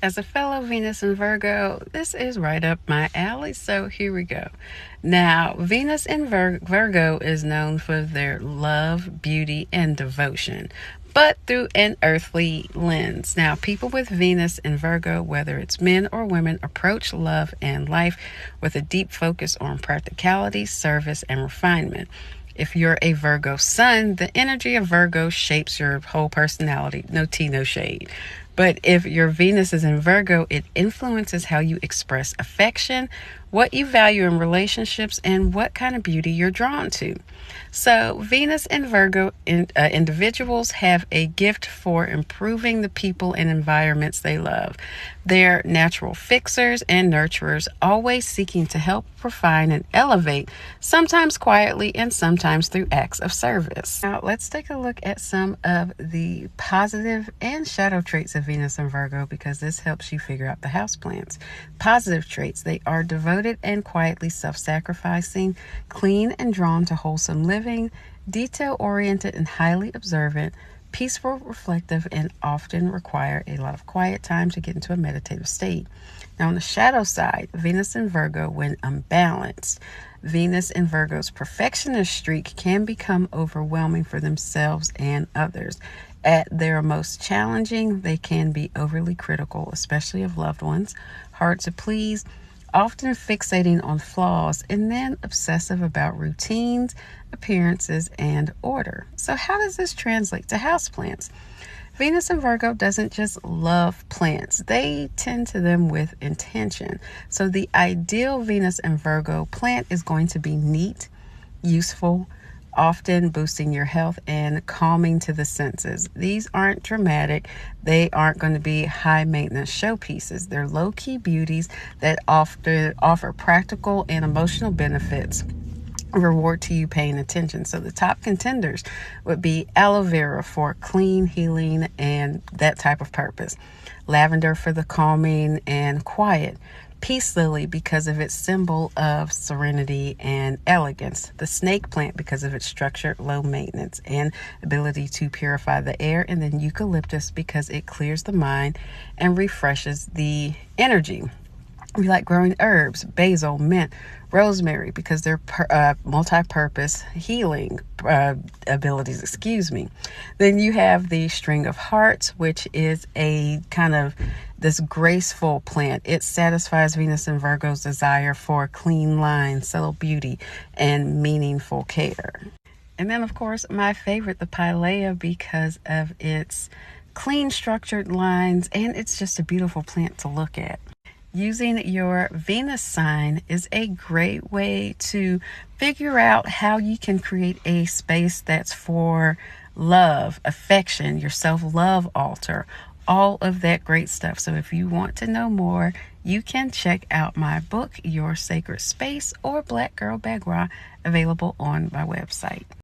As a fellow Venus and Virgo, this is right up my alley, so here we go. Now, Venus in Virgo is known for their love, beauty, and devotion, but through an earthly lens. Now, people with Venus in Virgo, whether it's men or women, approach love and life with a deep focus on practicality, service, and refinement. If you're a Virgo sun, the energy of Virgo shapes your whole personality. No tea, no shade. But if your Venus is in Virgo, it influences how you express affection, what you value in relationships, and what kind of beauty you're drawn to. So, Venus and Virgo individuals have a gift for improving the people and environments they love. They're natural fixers and nurturers, always seeking to help, refine, and elevate, sometimes quietly and sometimes through acts of service. Now, let's take a look at some of the positive and shadow traits of Venus and Virgo, because this helps you figure out the house plans. Positive traits: they are devoted and quietly self-sacrificing, clean and drawn to wholesome living, detail-oriented and highly observant, peaceful, reflective, and often require a lot of quiet time to get into a meditative state. Now, on the shadow side, Venus in Virgo, when unbalanced, Venus in Virgo's perfectionist streak can become overwhelming for themselves and others. At their most challenging, they can be overly critical, especially of loved ones, hard to please, often fixating on flaws, and then obsessive about routines, appearances, and order. So how does this translate to houseplants? Venus in Virgo doesn't just love plants. They tend to them with intention. So the ideal Venus in Virgo plant is going to be neat, useful, often boosting your health and calming to the senses. These aren't dramatic. They aren't going to be high maintenance showpieces. They're low-key beauties that often offer practical and emotional benefits, reward to you paying attention. So the top contenders would be aloe vera for clean, healing, and that type of purpose. Lavender for the calming and quiet. Peace lily because of its symbol of serenity and elegance. The snake plant because of its structured low maintenance and ability to purify the air. And then eucalyptus because it clears the mind and refreshes the energy. We like growing herbs: basil, mint, rosemary, because they're multi-purpose healing abilities, Then you have the string of hearts, which is a kind of this graceful plant. It satisfies Venus and Virgo's desire for clean lines, subtle beauty, and meaningful care. And then, of course, my favorite, the pilea, because of its clean, structured lines, and it's just a beautiful plant to look at. Using your Venus sign is a great way to figure out how you can create a space that's for love, affection, your self-love altar, all of that great stuff. So if you want to know more, you can check out my book, Your Sacred Space, or Black Girl Bagua, available on my website.